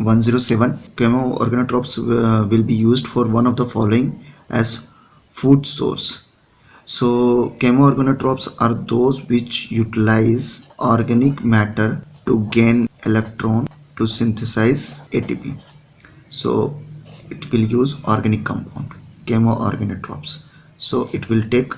107. Chemoorganotropes will be used for one of the following as food source. So chemoorganotropes are those which utilize organic matter to gain electron to synthesize ATP. So it will use organic compound, chemoorganotropes. So it will take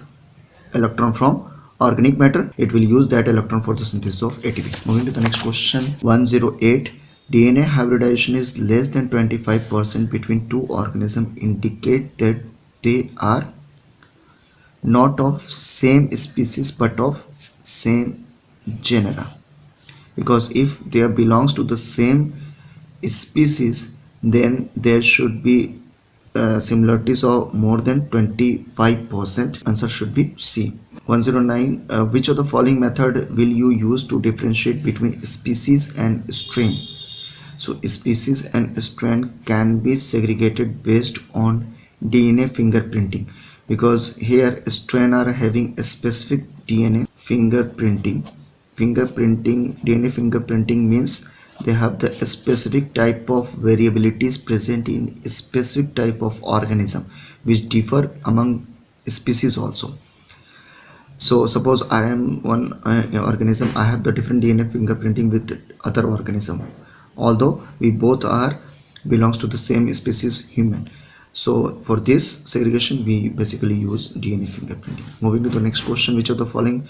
electron from organic matter, it will use that electron for the synthesis of ATP. Moving to the next question, 108. DNA hybridization is less than 25% between two organisms indicate that they are not of same species but of same genera. Because if they belongs to the same species, then there should be similarities of more than 25%. Answer should be C. 109. Which of the following method will you use to differentiate between species and strain? So species and strain can be segregated based on DNA fingerprinting, because here strain are having a specific DNA fingerprinting. DNA fingerprinting means they have the specific type of variabilities present in a specific type of organism which differ among species also. So suppose I am one organism, I have the different DNA fingerprinting with other organism, although we both are belongs to the same species, human. So for this segregation we basically use DNA fingerprinting. Moving to the next question, which of the following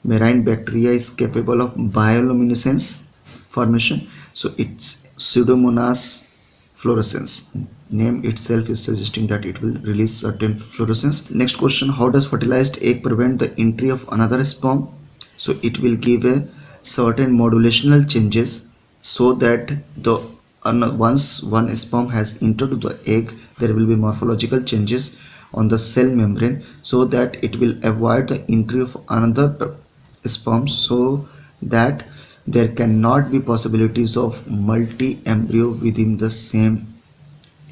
marine bacteria is capable of bioluminescence formation? So it's Pseudomonas fluorescens. Name itself is suggesting that it will release certain fluorescence. Next question, how does fertilized egg prevent the entry of another sperm? So it will give a certain modulational changes, so that the once one sperm has entered the egg, there will be morphological changes on the cell membrane, so that it will avoid the entry of another sperm, so that there cannot be possibilities of multi-embryo within the same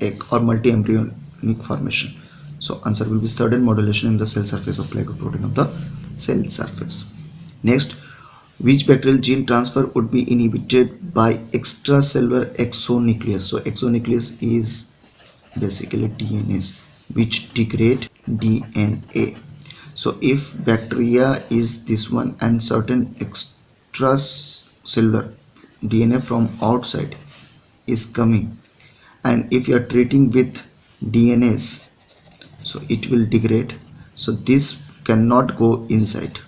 egg or multi-embryonic formation. So answer will be sudden modulation in the cell surface of glycoprotein of the cell surface. Next, which bacterial gene transfer would be inhibited by extracellular exonuclease? So exonuclease is basically DNAs which degrade DNA. So if bacteria is this one and certain extracellular DNA from outside is coming, and if you are treating with DNAs, so it will degrade, so this cannot go inside,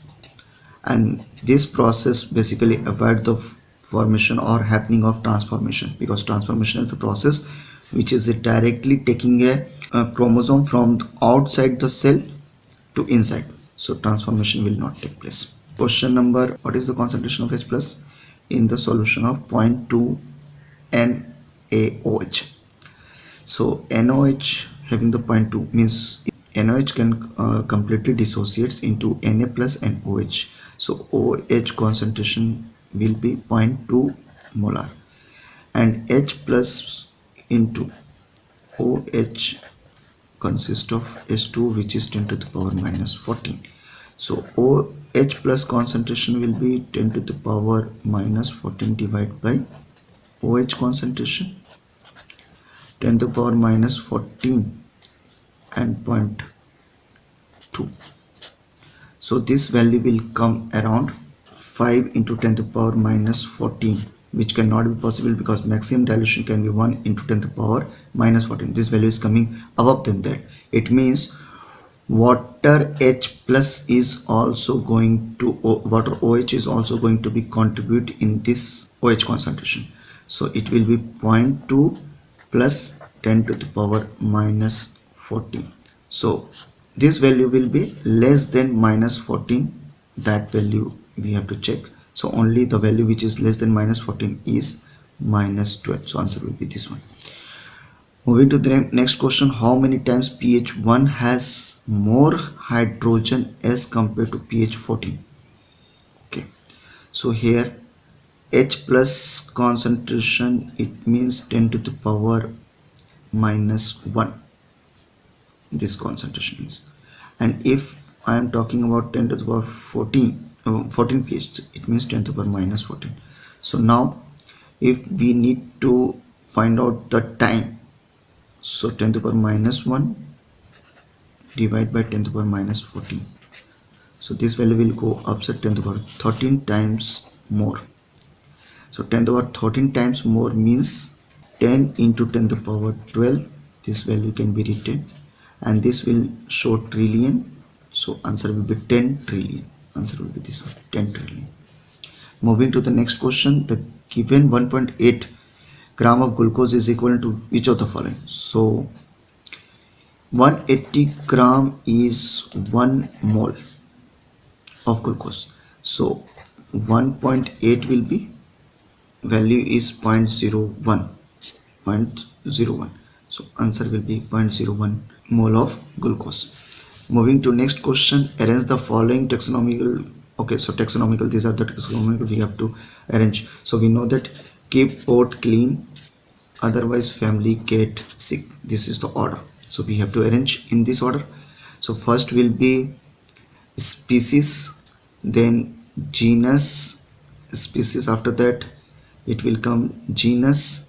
and this process basically avoid the formation or happening of transformation, because transformation is the process which is directly taking a chromosome from outside the cell to inside, so transformation will not take place. Question number, what is the concentration of H plus in the solution of 0.2 NaOH? So NaOH having the 0.2 means NaOH can completely dissociates into Na plus and OH. So OH concentration will be 0.2 molar, and H plus into OH consists of H2, which is 10 to the power minus 14. So OH plus concentration will be 10 to the power minus 14 divided by OH concentration, 10 to the power minus 14 and 0.2. So this value will come around 5 into 10 to the power minus 14, which cannot be possible because maximum dilution can be 1 into 10 to the power minus 14. This value is coming above than that. It means water H plus is also going to, water OH is also going to be contribute in this OH concentration. So it will be 0.2 plus 10 to the power minus 14. So this value will be less than minus 14. That value we have to check. So only the value which is less than minus 14 is minus 12. So answer will be this one. Moving to the next question, how many times pH 1 has more hydrogen as compared to pH 14? Okay, so here H plus concentration, it means 10 to the power minus 1, this concentration is, and if I am talking about 10 to the power 14 pH, it means 10 to the power minus 14. So now if we need to find out the time. So 10 to the power minus 1 divided by 10 to the power minus 14. So this value will go upside 10 to the power 13 times more. So 10 to the power 13 times more means 10 into 10 to the power 12. This value can be written, and this will show trillion. So answer will be 10 trillion. Answer will be this one, 10 trillion. Moving to the next question, the given 1.8 gram of glucose is equivalent to which of the following? So 180 gram is 1 mole of glucose. So 1.8 will be, value is 0.01. So answer will be 0.01 mole of glucose. Moving to next question, arrange the following taxonomical. Okay, so taxonomical, these are the taxonomical we have to arrange. So we know that keep pot clean, otherwise family get sick. This is the order, so we have to arrange in this order. So first will be species, then genus, species, after that it will come genus.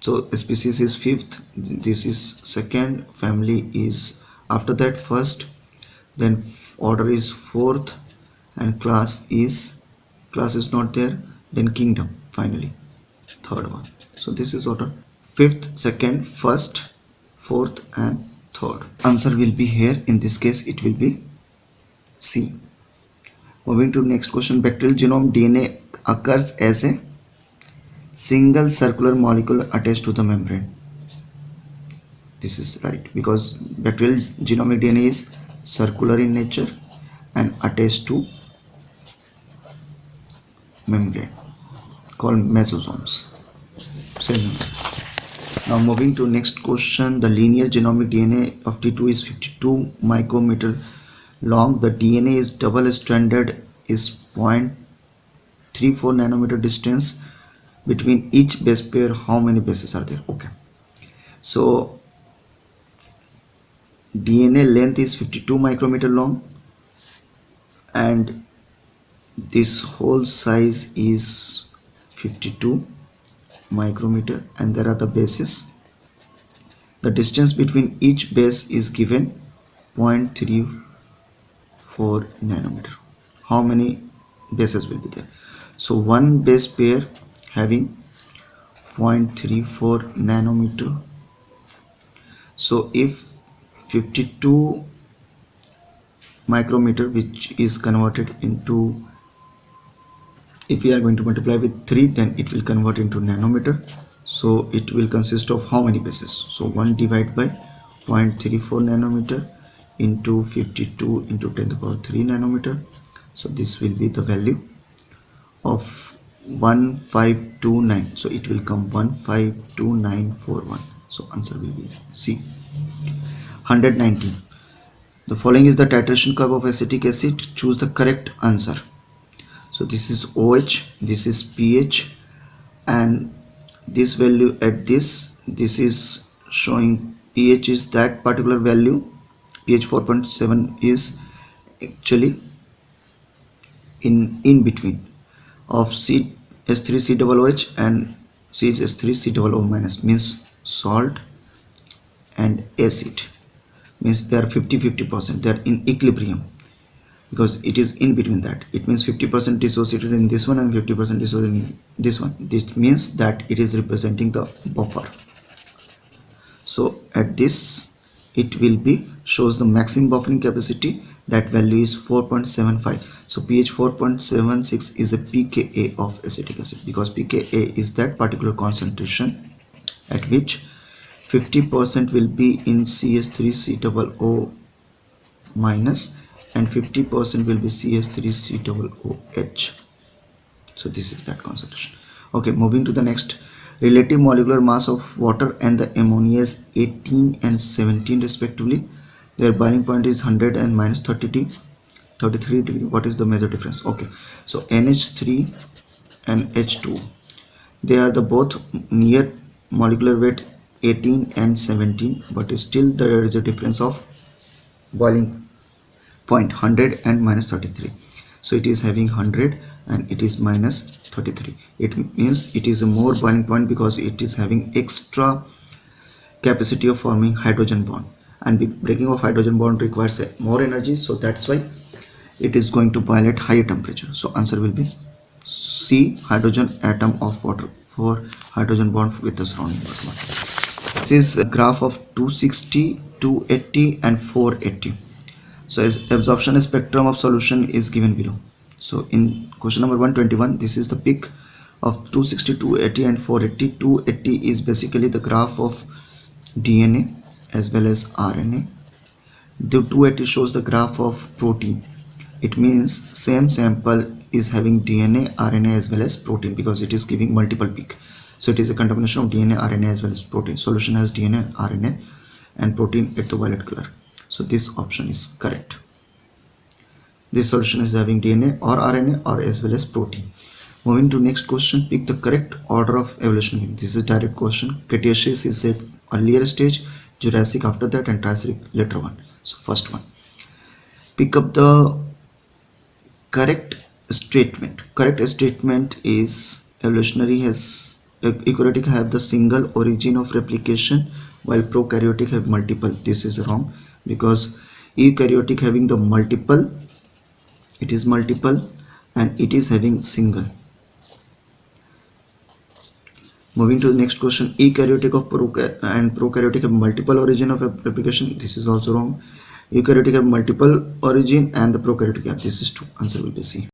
So species is fifth, this is second, family is after that first, then order is fourth, and class is not there, then kingdom finally third one. So this is order: fifth, second, first, fourth, and third. Answer will be here, in this case it will be C. Moving to next question, bacterial genome DNA occurs as a single circular molecule attached to the membrane. This is right, because bacterial genomic DNA is circular in nature and attached to membrane called mesosomes. Cell membrane. Now moving to next question, the linear genomic DNA of T2 is 52 micrometer long. The DNA is double stranded, is 0.34 nanometer distance between each base pair. How many bases are there? Okay, so DNA length is 52 micrometer long, and this whole size is 52 micrometer, and there are the bases. The distance between each base is given 0.34 nanometer. How many bases will be there? So one base pair having 0.34 nanometer. So if 52 micrometer, which is converted into, if we are going to multiply with 3, then it will convert into nanometer. So it will consist of how many bases? So 1 divided by 0.34 nanometer into 52 into 10 to the power 3 nanometer. So this will be the value of 1529. So it will come 152941. So answer will be C. 119. The following is the titration curve of acetic acid. Choose the correct answer. So this is OH, this is pH, and this value at this is showing pH is that particular value. pH 4.7 is actually in between of CH3COOH and CH3COO minus, means salt and acid, means they are 50-50%, they are in equilibrium, because it is in between that. It means 50% dissociated in this one and 50% dissociated in this one. This means that it is representing the buffer. So at this it will be shows the maximum buffering capacity. That value is 4.75. So pH 4.76 is a pKa of acetic acid, because pKa is that particular concentration at which 50% will be in CH3COO minus and 50% will be CH3COOH. So this is that concentration. Okay, moving to the next. Relative molecular mass of water and the ammonia is 18 and 17 respectively. Their boiling point is 100 and minus 33 degree. What is the major difference? Okay, so NH3 and H2, they are the both near molecular weight 18 and 17, but still there is a difference of boiling point 100 and minus 33. So it is having 100 and it is minus 33. It means it is a more boiling point because it is having extra capacity of forming hydrogen bond, and breaking of hydrogen bond requires more energy, so that's why it is going to boil at higher temperature. So answer will be C, hydrogen atom of water for hydrogen bond with the surrounding water. This is a graph of 260, 280 and 480. So as absorption spectrum of solution is given below. So in question number 121, this is the peak of 260, 280 and 480. 280 is basically the graph of DNA as well as RNA. The 280 shows the graph of protein. It means same sample is having DNA, RNA as well as protein because it is giving multiple peak. So it is a combination of DNA, RNA as well as protein. Solution has DNA, RNA and protein at the violet color. So this option is correct. This solution is having DNA or RNA or as well as protein. Moving to next question, pick the correct order of evolution. This is a direct question. Cretaceous is at earlier stage, Jurassic after that and Triassic later one. So first one, pick up the correct statement. Correct statement is evolutionary has eukaryotic have the single origin of replication while prokaryotic have multiple. This is wrong because eukaryotic having the multiple, it is multiple and it is having single. Moving to the next question, eukaryotic of and prokaryotic have multiple origin of replication. This is also wrong. Eukaryotic have multiple origin and the prokaryotic have. This is true. Answer will be C.